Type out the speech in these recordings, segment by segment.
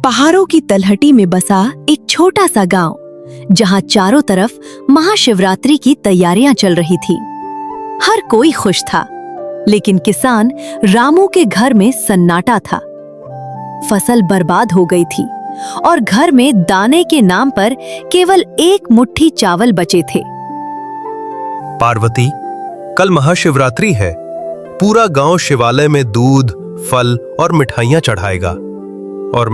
पहाड़ों की तलहटी में बसा एक छोटा सा गांव, जहां चारों तरफ महाशिवरात्रि की तैयारियां चल रही थी। हर कोई खुश था, लेकिन किसान रामू के घर में सन्नाटा था। फसल बर्बाद हो गई थी और घर में दाने के नाम पर केवल एक मुट्ठी चावल बचे थे। पार्वती, कल महाशिवरात्रि है। पूरा गांव शिवालय में दूध, फल और मिठाइयां चढ़ाएगा और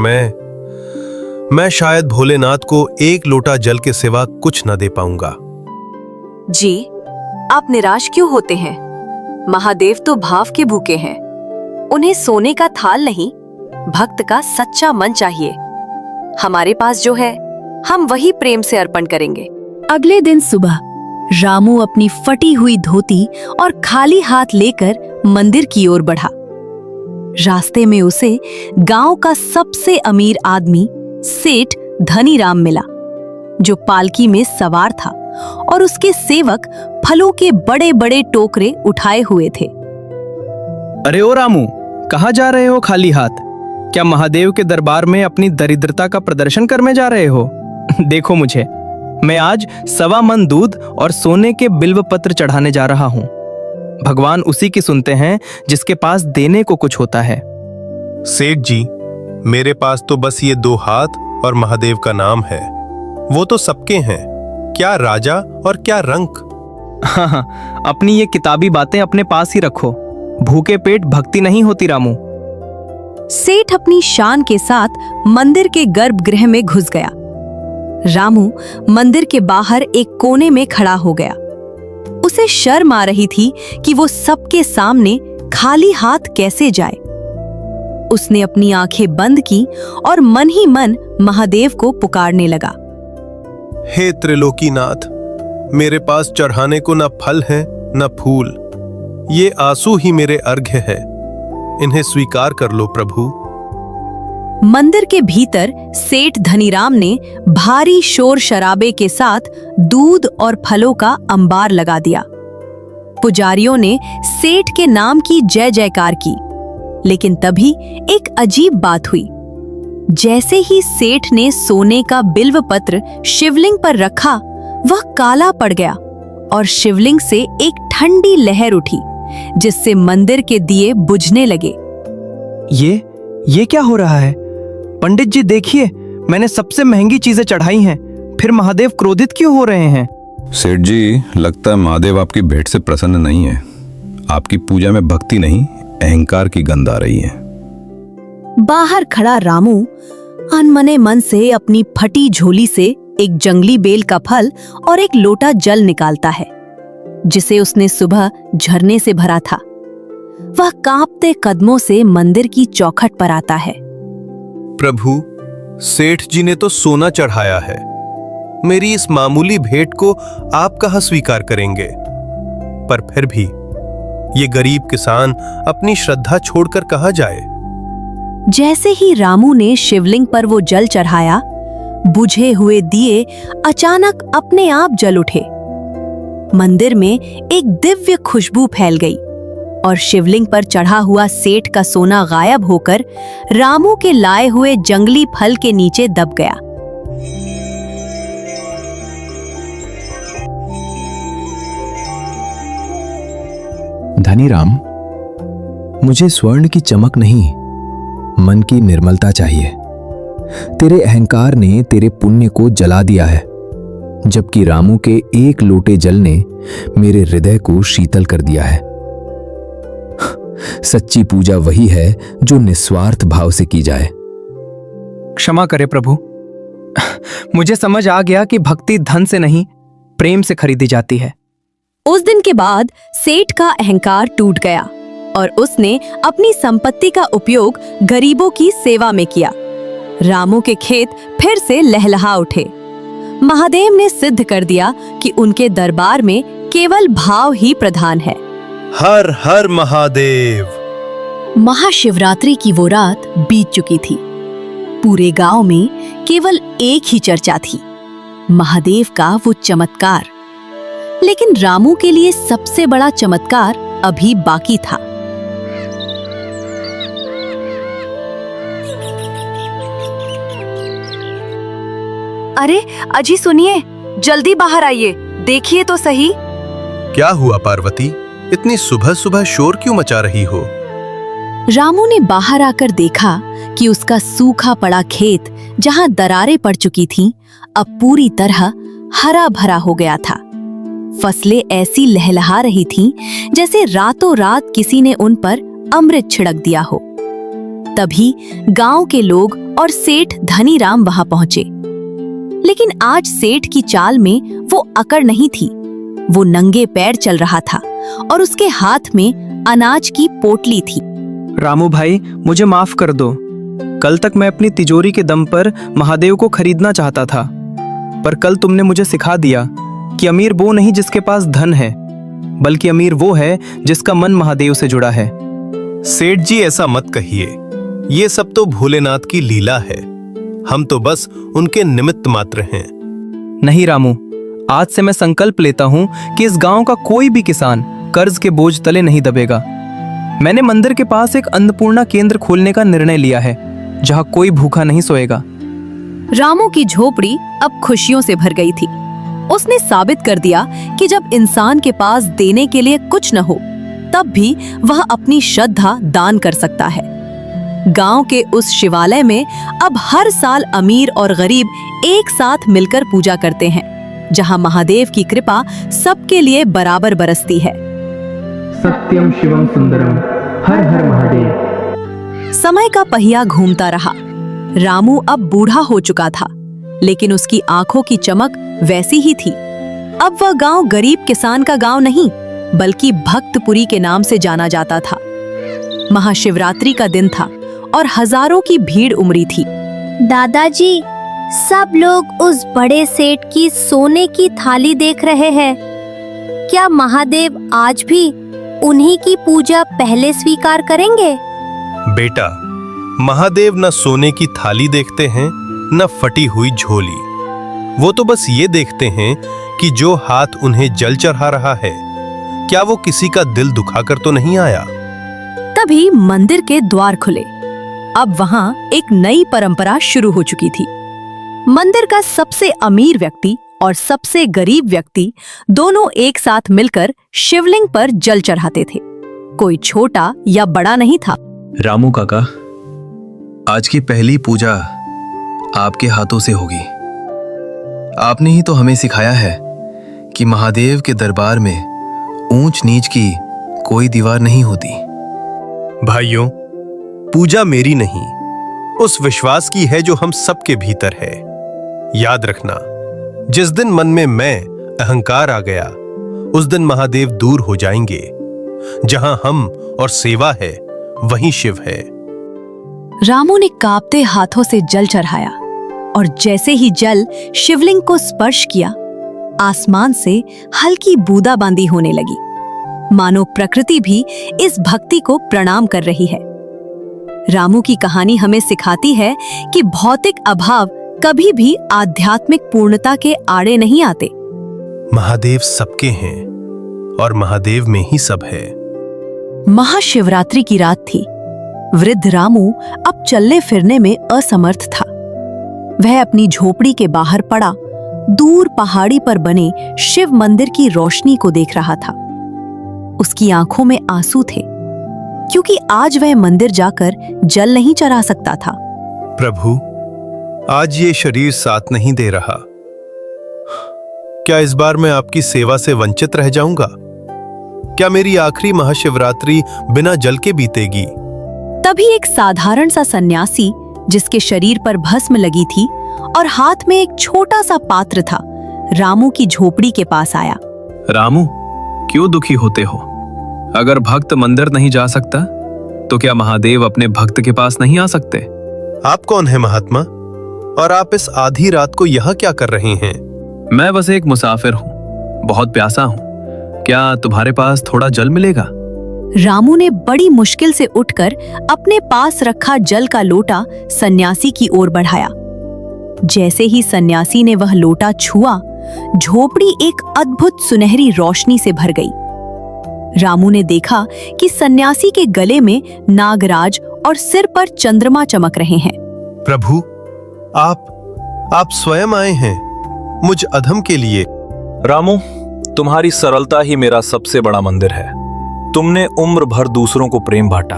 मैं शायद भोलेनाथ को एक लोटा जल के सिवा कुछ न दे पाऊंगा। जी, आप निराश क्यों होते हैं? महादेव तो भाव के भूखे हैं। उन्हें सोने का थाल नहीं, भक्त का सच्चा मन चाहिए। हमारे पास जो है, हम वही प्रेम से अर्पण करेंगे। अगले दिन सुबह रामू अपनी फटी हुई धोती और खाली हाथ लेकर मंदिर की ओर बढ़ा। रास्ते में उसे गांव का सबसे अमीर आदमी सेठ धनीराम मिला, जो पालकी में सवार था और उसके सेवक फलों के बड़े बड़े टोकरे उठाए हुए थे। अरे ओ रामू, कहाँ जा रहे हो खाली हाथ? क्या महादेव के दरबार में अपनी दरिद्रता का प्रदर्शन करने जा रहे हो? देखो मुझे, मैं आज 1.25 मन दूध और सोने के बिल्व पत्र चढ़ाने जा रहा हूँ। भगवान उसी की सुनते हैं जिसके पास देने को कुछ होता है। सेठ जी, मेरे पास तो बस ये 2 हाथ और महादेव का नाम है। वो तो सबके हैं, क्या राजा और क्या रंक। हाँ, अपनी ये किताबी बातें अपने पास ही रखो। भूखे पेट भक्ति नहीं होती रामू। सेठ अपनी शान के साथ मंदिर के गर्भगृह में घुस गया। रामू मंदिर के बाहर एक कोने में खड़ा हो गया। उसे शर्म आ रही थी कि वो सबके सामने खाली हाथ कैसे जाए। उसने अपनी आंखें बंद की और मन ही मन महादेव को पुकारने लगा। हे त्रिलोकीनाथ, मेरे पास चढ़ाने को न फल है न फूल। ये आंसू ही मेरे अर्घ्य है, इन्हें स्वीकार कर लो प्रभु। मंदिर के भीतर सेठ धनीराम ने भारी शोर शराबे के साथ दूध और फलों का अंबार लगा दिया। पुजारियों ने सेठ के नाम की जय जयकार की, लेकिन तभी एक अजीब बात हुई। जैसे ही सेठ ने सोने का बिल्व पत्र शिवलिंग पर रखा, वह काला पड़ गया और शिवलिंग से एक ठंडी लहर उठी, जिससे मंदिर के दिए बुझने लगे। ये क्या हो रहा है? पंडित जी देखिए, मैंने सबसे महंगी चीजें चढ़ाई हैं, फिर महादेव क्रोधित क्यों हो रहे हैं? सेठ जी, लगता है महादेव आपकी भेंट से प्रसन्न नहीं है। आपकी पूजा में भक्ति नहीं, अहंकार की गंध आ रही है। बाहर खड़ा रामू अनमने मन से अपनी फटी झोली से एक जंगली बेल का फल और एक लोटा जल निकालता है, जिसे उसने सुबह झरने से भरा था। वह कांपते कदमों से मंदिर की चौखट पर आता है। प्रभु, सेठ जी ने तो सोना चढ़ाया है। मेरी इस मामूली भेंट को आप कहाँ स्वीकार करेंगे? पर फिर भी ये गरीब किसान अपनी श्रद्धा छोड़कर कहाँ जाए? जैसे ही रामू ने शिवलिंग पर वो जल चढ़ाया, बुझे हुए दिए अचानक अपने आप जल उठे। मंदिर में एक दिव्य खुशबू फैल गई और शिवलिंग पर चढ़ा हुआ सेठ का सोना गायब होकर रामू के लाए हुए जंगली फल के नीचे दब गया। धनीराम, मुझे स्वर्ण की चमक नहीं, मन की निर्मलता चाहिए। तेरे अहंकार ने तेरे पुण्य को जला दिया है, जबकि रामू के एक लोटे जल ने मेरे हृदय को शीतल कर दिया है। सच्ची पूजा वही है जो निस्वार्थ भाव से की जाए। क्षमा करे प्रभु, मुझे समझ आ गया कि भक्ति धन से नहीं, प्रेम से खरीदी जाती है। उस दिन के बाद सेठ का अहंकार टूट गया और उसने अपनी संपत्ति का उपयोग गरीबों की सेवा में किया। रामू के खेत फिर से लहलहा उठे। महादेव ने सिद्ध कर दिया कि उनके दरबार में केवल भाव ही प्रधान है। हर हर महादेव। महाशिवरात्रि की वो रात बीत चुकी थी। पूरे गांव में केवल एक ही चर्चा थी, महादेव का वो चमत्कार। लेकिन रामू के लिए सबसे बड़ा चमत्कार अभी बाकी था। अरे अजी सुनिए, जल्दी बाहर आइए, देखिए तो सही। क्या हुआ पार्वती, इतनी सुबह सुबह शोर क्यों मचा रही हो? रामू ने बाहर आकर देखा कि उसका सूखा पड़ा खेत, जहां दरारें पड़ चुकी थीं, अब पूरी तरह हरा भरा हो गया था। फसलें ऐसी लहलहा रही थीं जैसे रातों रात किसी ने उन पर अमृत छिड़क दिया हो। तभी गांव के लोग और सेठ धनीराम वहां पहुंचे। लेकिन आज सेठ की चाल में वो अकड़ नहीं थी। वो नंगे पैर चल रहा था और उसके हाथ में अनाज की पोटली थी। रामू भाई, मुझे माफ कर दो। कल तक मैं अपनी तिजोरी के दम पर महादेव को खरीदना चाहता था, पर कल तुमने मुझे सिखा दिया कि अमीर वो नहीं जिसके पास धन है, बल्कि अमीर वो है जिसका मन महादेव से जुड़ा है। सेठ जी ऐसा मत कहिए, ये सब तो भोलेनाथ की लीला है, हम तो बस उनके निमित्त मात्र हैं। नहीं रामू, आज से मैं संकल्प लेता हूँ कि इस गांव का कोई भी किसान कर्ज के बोझ तले नहीं दबेगा। मैंने मंदिर के पास एक अन्नपूर्णा केंद्र खोलने का निर्णय लिया है, जहाँ कोई भूखा नहीं सोएगा। रामू की झोपड़ी अब खुशियों से भर गई थी। उसने साबित कर दिया कि जब इंसान के पास देने के लिए कुछ न हो, तब भी वह अपनी श्रद्धा दान कर सकता है। गांव के उस शिवालय में अब हर साल अमीर और गरीब एक साथ मिलकर पूजा करते हैं, जहां महादेव की कृपा सबके लिए बराबर बरसती है। सत्यम शिवम सुंदरम, हर हर महादेव। समय का पहिया घूमता रहा। रामू अब बूढ़ा हो चुका था, लेकिन उसकी आंखों की चमक वैसी ही थी। अब वह गांव गरीब किसान का गांव नहीं, बल्कि भक्तपुरी के नाम से जाना जाता था। महाशिवरात्रि का दिन था और हजारों की भीड़ उमड़ी थी। दादाजी, सब लोग उस बड़े सेठ की सोने की थाली देख रहे हैं। क्या महादेव आज भी उन्हीं की पूजा पहले स्वीकार करेंगे? बेटा, महादेव न सोने की थाली देखते हैं न फटी हुई झोली। वो तो बस ये देखते हैं कि जो हाथ उन्हें जल चढ़ा रहा है, क्या वो किसी का दिल दुखाकर तो नहीं आया। तभी मंदिर के द्वार खुले। अब वहां एक नई परंपरा शुरू हो चुकी थी। मंदिर का सबसे अमीर व्यक्ति और सबसे गरीब व्यक्ति दोनों एक साथ मिलकर शिवलिंग पर जल चढ़ाते थे। कोई छोटा या बड़ा नहीं था। रामू काका, आज की पहली पूजा आपके हाथों से होगी। आपने ही तो हमें सिखाया है कि महादेव के दरबार में ऊंच नीच की कोई दीवार नहीं होती। भाइयों, पूजा मेरी नहीं, उस विश्वास की है जो हम सबके भीतर है। याद रखना, जिस दिन मन में मैं अहंकार आ गया, उस दिन महादेव दूर हो जाएंगे। जहां हम और सेवा है, वहीं शिव है। रामू ने कांपते हाथों से जल चढ़ाया और जैसे ही जल शिवलिंग को स्पर्श किया, आसमान से हल्की बूंदाबांदी होने लगी, मानो प्रकृति भी इस भक्ति को प्रणाम कर रही है। रामू की कहानी हमें सिखाती है कि भौतिक अभाव कभी भी आध्यात्मिक पूर्णता के आड़े नहीं आते। महादेव सबके हैं और महादेव में ही सब है। महाशिवरात्रि की रात थी। वृद्ध रामू अब चलने फिरने में असमर्थ था। वह अपनी झोपड़ी के बाहर पड़ा दूर पहाड़ी पर बने शिव मंदिर की रोशनी को देख रहा था। उसकी आंखों में आंसू थे, क्योंकि आज वह मंदिर जाकर जल नहीं चढ़ा सकता था। प्रभु, आज ये शरीर साथ नहीं दे रहा। क्या इस बार मैं आपकी सेवा से वंचित रह जाऊंगा? क्या मेरी आखिरी महाशिवरात्रि बिना जल के बीतेगी? तभी एक साधारण सा सन्यासी, जिसके शरीर पर भस्म लगी थी और हाथ में एक छोटा सा पात्र था, रामू की झोपड़ी के पास आया। रामू, क्यों दुखी होते हो? अगर भक्त मंदिर नहीं जा सकता, तो क्या महादेव अपने भक्त के पास नहीं आ सकते? आप कौन है महात्मा? और आप इस आधी रात को यहाँ क्या कर रहे हैं? मैं बस एक मुसाफिर हूँ, बहुत प्यासा हूँ। क्या तुम्हारे पास थोड़ा जल मिलेगा? रामू ने बड़ी मुश्किल से उठकर अपने पास रखा जल का लोटा सन्यासी की ओर बढ़ाया। जैसे ही सन्यासी ने वह लोटा छुआ, झोपड़ी एक अद्भुत सुनहरी रोशनी से भर गई। रामू ने देखा कि सन्यासी के गले में नागराज और सिर पर चंद्रमा चमक रहे हैं। प्रभु, आप स्वयं आए हैं मुझ अधम के लिए। रामू, तुम्हारी सरलता ही मेरा सबसे बड़ा मंदिर है। तुमने उम्र भर दूसरों को प्रेम बांटा,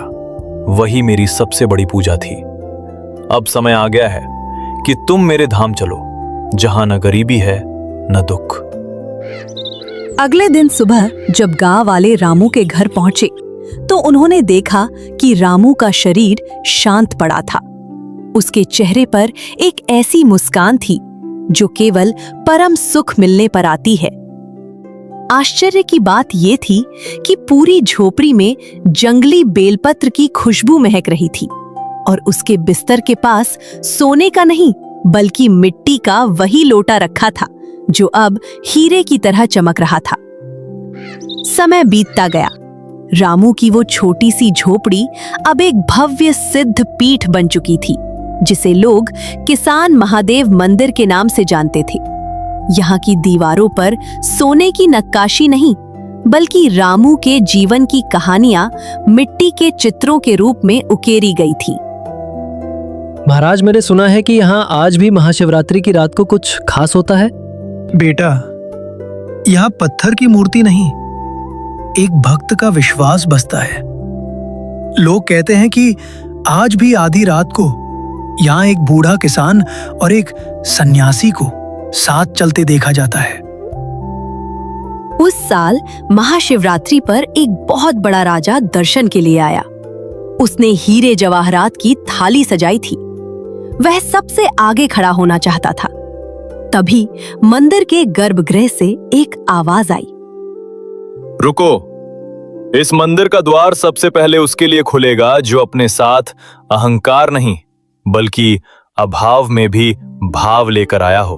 वही मेरी सबसे बड़ी पूजा थी। अब समय आ गया है कि तुम मेरे धाम चलो, जहां न गरीबी है न दुख। अगले दिन सुबह जब गांव वाले रामू के घर पहुंचे तो उन्होंने देखा कि रामू का शरीर शांत पड़ा था। उसके चेहरे पर एक ऐसी मुस्कान थी जो केवल परम सुख मिलने पर आती है। आश्चर्य की बात यह थी कि पूरी झोपड़ी में जंगली बेलपत्र की खुशबू महक रही थी और उसके बिस्तर के पास सोने का नहीं बल्कि मिट्टी का वही लोटा रखा था जो अब हीरे की तरह चमक रहा था। समय बीतता गया। रामू की वो छोटी सी झोपड़ी अब एक भव्य सिद्ध पीठ बन चुकी थी, जिसे लोग किसान महादेव मंदिर के नाम से जानते थे। यहाँ की दीवारों पर सोने की नक्काशी नहीं बल्कि रामू के जीवन की कहानियां मिट्टी के चित्रों के रूप में उकेरी गई थी। महाराज, मैंने सुना है कि यहाँ आज भी महाशिवरात्रि की रात को कुछ खास होता है। बेटा, यहाँ पत्थर की मूर्ति नहीं, एक भक्त का विश्वास बसता है। लोग कहते हैं कि आज भी आधी रात को यहाँ एक बूढ़ा किसान और एक सन्यासी को साथ चलते देखा जाता है। उस साल महाशिवरात्रि पर एक बहुत बड़ा राजा दर्शन के लिए आया। उसने हीरे जवाहरात की थाली सजाई थी। वह सबसे आगे खड़ा होना चाहता था। तभी मंदिर के गर्भगृह से एक आवाज आई। रुको, इस मंदिर का द्वार सबसे पहले उसके लिए खुलेगा जो अपने साथ अहंकार नहीं बल्कि अभाव में भी भाव लेकर आया हो।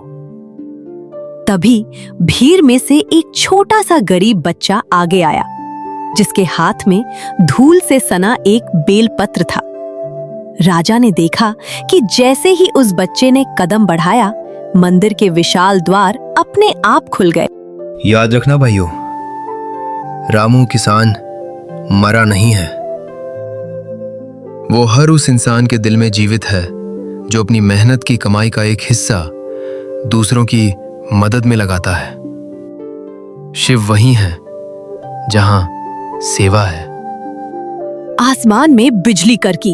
तभी भीड़ में से एक छोटा सा गरीब बच्चा आगे आया, जिसके हाथ में धूल से सना एक बेलपत्र था। राजा ने देखा कि जैसे ही उस बच्चे ने कदम बढ़ाया, मंदिर के विशाल द्वार अपने आप खुल गए। याद रखना भाइयों, रामू किसान मरा नहीं है। वो हर उस इंसान के दिल में जीवित है जो अपनी मेहनत की कमाई का एक हिस्सा दूसरों की मदद में लगाता है। शिव वही है जहां सेवा है। आसमान में बिजली करकी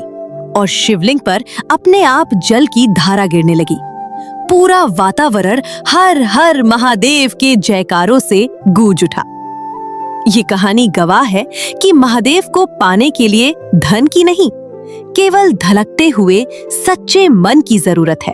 और शिवलिंग पर अपने आप जल की धारा गिरने लगी। पूरा वातावरण हर हर महादेव के जयकारों से गूंज उठा। ये कहानी गवाह है कि महादेव को पाने के लिए धन की नहीं, केवल धलकते हुए सच्चे मन की जरूरत है।